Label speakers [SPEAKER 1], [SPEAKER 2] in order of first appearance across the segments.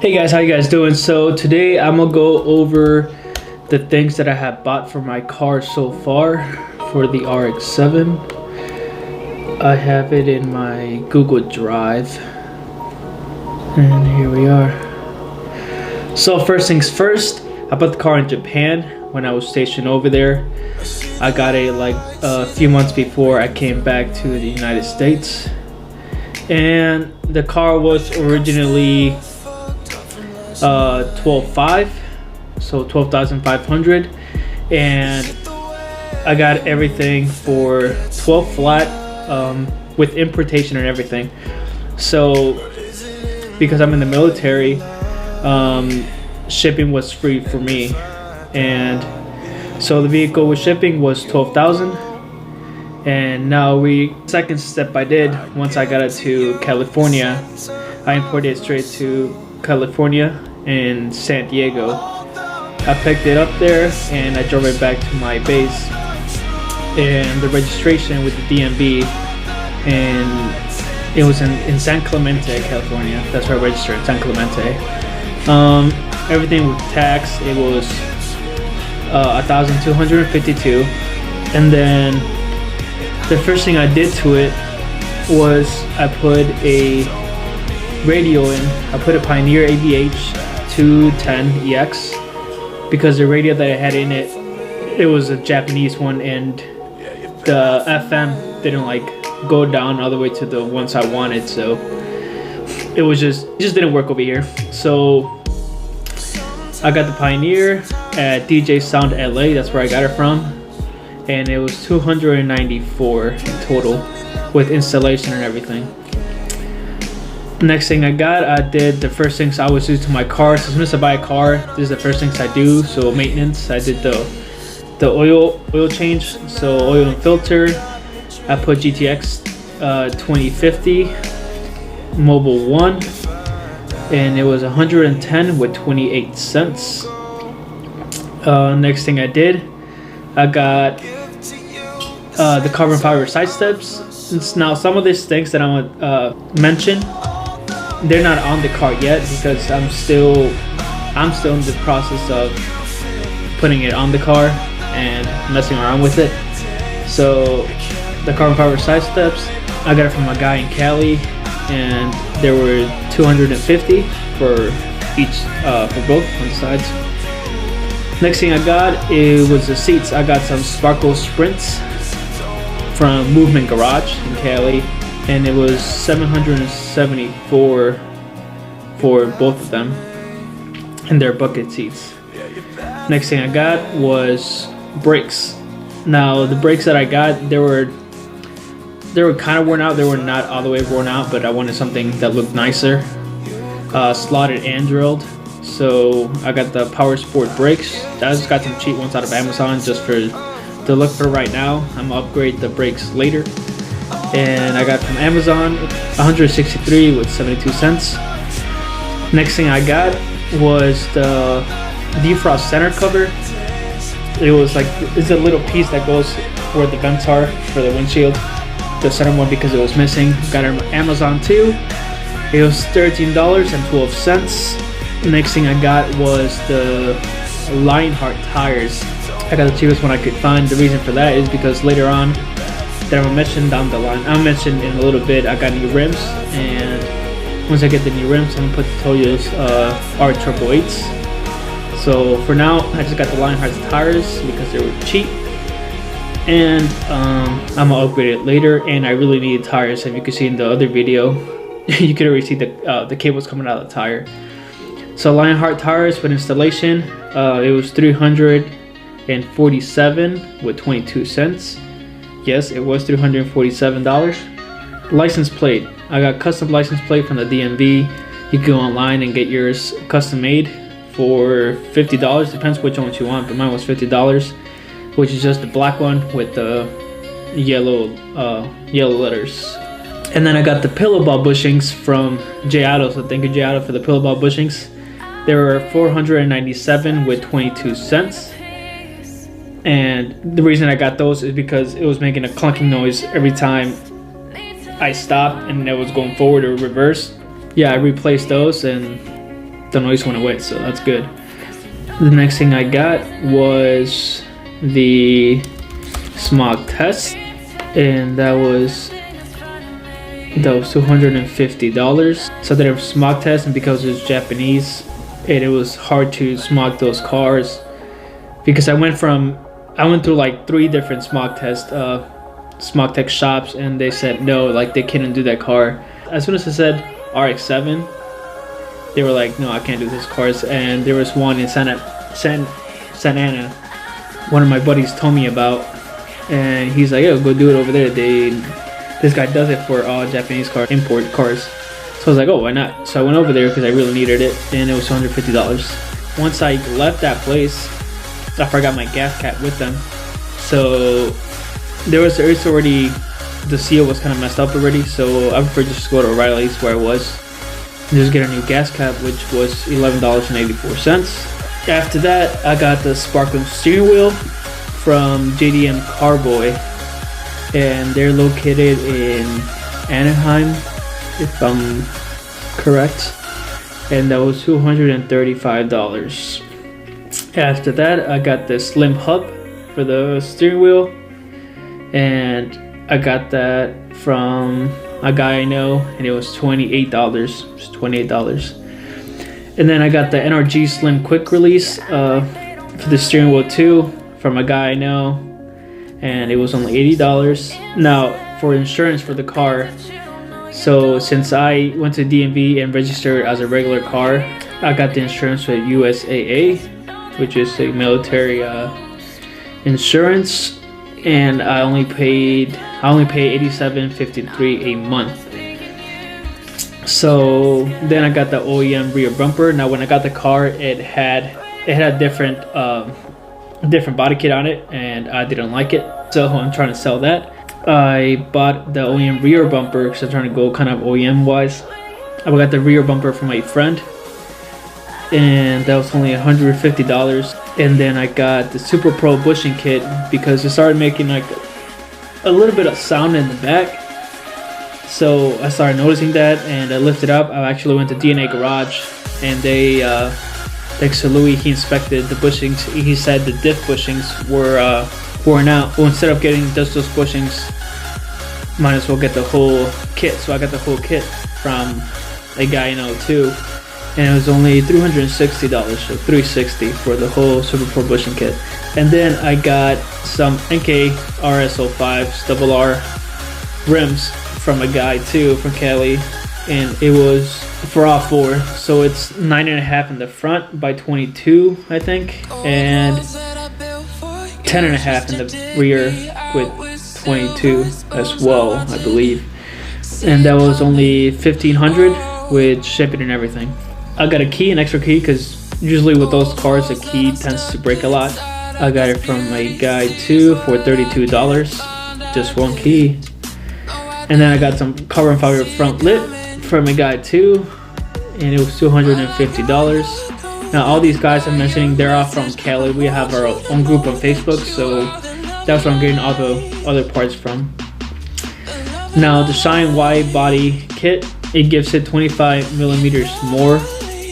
[SPEAKER 1] Hey guys, how you guys doing? So today I'm gonna go over the things that I have bought for my car so far for the RX7. I have it in my Google Drive, and here we are. So first things first, I bought the car in Japan when I was stationed over there. I got it like a few months before I came back to the United States, and the car was originally 12.5, so 12,500, and I got everything for 12 flat with importation and everything. So because I'm in the military, shipping was free for me, and so the vehicle with shipping was 12,000. And now second step I did, once I got it to California, I imported it straight to California in San Diego. I picked it up there and I drove it back to my base, and the registration with the DMV, and it was in San Clemente, California. That's where I registered, in San Clemente. Everything with tax, it was 1,252. And then the first thing I did to it was I put a radio in. I put a Pioneer ABH 210EX because the radio that I had in it, it was a Japanese one, and the FM didn't like go down all the way to the ones I wanted, so it just didn't work over here. So I got the Pioneer at DJ Sound LA, that's where I got it from, and it was $294 in total with installation and everything. Next thing I did the first things I always do to my car. So as soon as I buy a car, this is the first things I do. So maintenance, I did the oil change, so oil and filter. I put GTX 2050 Mobile 1, and it was 110 with 28 cents. Next thing I did, I got the carbon fiber side steps. Now some of these things that I'm gonna mention, they're not on the car yet because I'm still in the process of putting it on the car and messing around with it. So the carbon fiber side steps, I got it from a guy in Cali, and there were 250 for each, for both on the sides. Next thing I got, it was the seats. I got some Sparco Sprints from Movement Garage in Cali, and it was $774 for both of them, and they're bucket seats. Next thing I got was brakes. Now the brakes that I got, they were kind of worn out. They were not all the way worn out, but I wanted something that looked nicer, slotted and drilled. So I got the PowerSport Brakes. I just got some cheap ones out of Amazon just for the look for right now. I'm gonna upgrade the brakes later. And I got from Amazon 163 with 72 cents. Next thing I got was the Defrost center cover. It was like, it's a little piece that goes where the vents are for the windshield, the center one, because it was missing. Got it from Amazon too. It was $13.12. Next thing I got was the LionHart Tires. I got the cheapest one I could find. The reason for that is because later on, that I'm gonna mention down the line, I'll mention in a little bit, I got new rims, and once I get the new rims, I'm gonna put the Toyo's R888s. So for now, I just got the LionHart Tires because they were cheap, and I'm gonna upgrade it later. And I really needed tires. If you could see in the other video, you could already see the cables coming out of the tire. So LionHart Tires with installation, it was $347 with 22 cents. Yes, it was $347. License plate, I got custom license plate from the DMV. You can go online and get yours custom made for $50. Depends which ones you want, but mine was $50, which is just the black one with the yellow letters. And then I got the PillowBall Bushings from J Auto. So thank you, J Auto, for the PillowBall Bushings. They were $497 with 22 cents. And the reason I got those is because it was making a clunking noise every time I stopped and it was going forward or reverse. Yeah, I replaced those, and the noise went away, so that's good. The next thing I got was the Smog Test, and that was $250. So there was Smog Test, and because it was Japanese, and it was hard to smog those cars, because I went through like 3 different smog test shops, and they said no, like they couldn't do that car. As soon as I said RX7, they were like, no, I can't do those cars. And there was one in Santa Ana, one of my buddies told me about, and he's like, yo, go do it over there. This guy does it for all Japanese car import cars. So I was like, oh, why not? So I went over there because I really needed it, and it was $150. Once I left that place, I forgot my gas cap with them. So it's already, the seal was kind of messed up already, so I prefer just to go to O'Reilly's where I was and just get a new gas cap, which was $11.84. After that, I got the Sparco steering wheel from JDM Carboy, and they're located in Anaheim, if I'm correct, and that was $235. After that, I got the slim hub for the steering wheel, and I got that from a guy I know, and it was $28. And then I got the NRG Slim Quick Release for the steering wheel too, from a guy I know, and it was only $80. Now, for insurance for the car, so since I went to DMV and registered as a regular car, I got the insurance with USAA, which is a military insurance, and I only pay $87.53 a month. So then I got the OEM Rear Bumper. Now when I got the car, it had different body kit on it, and I didn't like it, so I'm trying to sell that. I bought the OEM Rear Bumper because I'm trying to go kind of OEM wise. I got the rear bumper from my friend, and that was only $150. And then I got the SuperPro Bushing Kit because it started making like a little bit of sound in the back. So I started noticing that, and I lifted up. I actually went to DNA Garage, and they, thanks to Louis, he inspected the bushings. He said the diff bushings were worn out. Well, instead of getting just those bushings, might as well get the whole kit. So I got the whole kit from a guy I know too, and it was only $360, so $360 for the whole SuperPro Bushing Kit. And then I got some Enkei RS05RR rims from a guy too, from Cali, and it was for all 4, so it's 9.5 in the front by 22 I think, and 10.5 in the rear with 22 as well, I believe. And that was only $1,500 with shipping and everything. I got a key, an extra key, because usually with those cars the key tends to break a lot. I got it from a guy too for $32, just one key. And then I got some carbon fiber front lip from a guy too, and it was $250. Now all these guys I'm mentioning, they're all from Cali. We have our own group on Facebook, so that's where I'm getting all the other parts from. Now the Shine Wide Body Kit, it gives it 25 millimeters more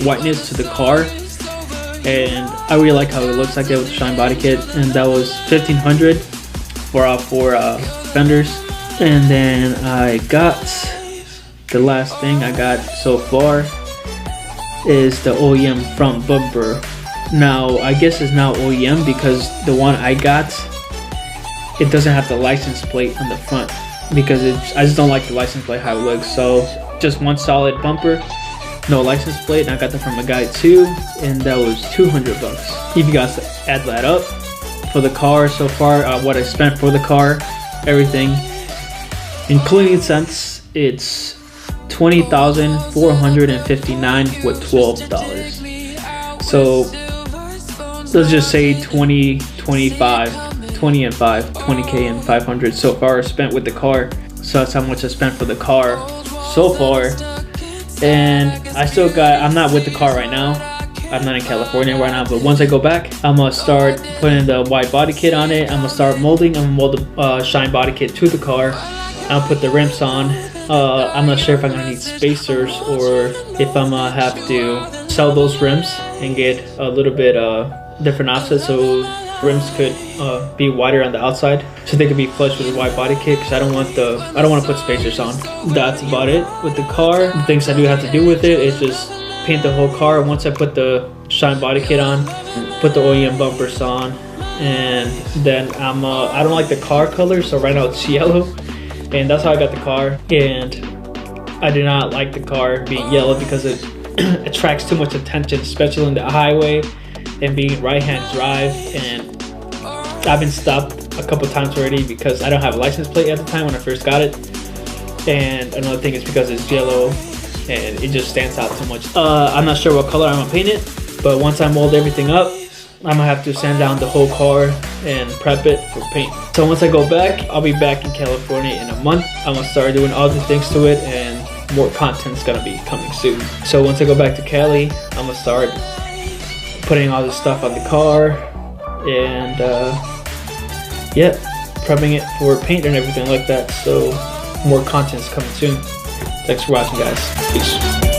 [SPEAKER 1] whiteness to the car, and I really like how it looks like that with the Shine Body Kit. And that was $1,500 for all 4 fenders. And then I got the last thing I got so far is the OEM front bumper. Now I guess it's now OEM because the one I got, it doesn't have the license plate on the front, because I just don't like the license plate how it looks. So just one solid bumper, no license plate, and I got that from a guy too, and that was $200. If you guys add that up for the car so far, what I spent for the car, everything including cents, it's $20,459 with $12. So let's just say 20 and 20K and 500 so far spent with the car. So that's how much I spent for the car so far. And I'm not with the car right now. I'm not in California right now, but once I go back, I'm gonna start putting the wide body kit on it. I'm gonna start molding. I'm gonna mold the Shine body kit to the car. I'll put the rims on. I'm not sure if I'm gonna need spacers or if I'm gonna have to sell those rims and get a little bit different offset, so rims could be wider on the outside, so they could be flush with a wide body kit, because I don't want to put spacers on. That's about it with the car. The things I do have to do with it is just paint the whole car. Once I put the shine body kit on, put the OEM bumpers on, and then I don't like the car color, so right now it's yellow, and that's how I got the car. And I do not like the car being yellow because it attracts too much attention, especially on the highway and being right-hand drive. And I've been stopped a couple times already because I don't have a license plate at the time when I first got it. And another thing is because it's yellow and it just stands out too much. I'm not sure what color I'm gonna paint it, but once I mold everything up, I'm gonna have to sand down the whole car and prep it for paint. So once I go back, I'll be back in California in a month. I'm gonna start doing other things to it, and more content's gonna be coming soon. So once I go back to Cali, I'm gonna start putting all this stuff on the car and yeah, prepping it for paint and everything like that. So more content's coming soon. Thanks for watching, guys. Peace.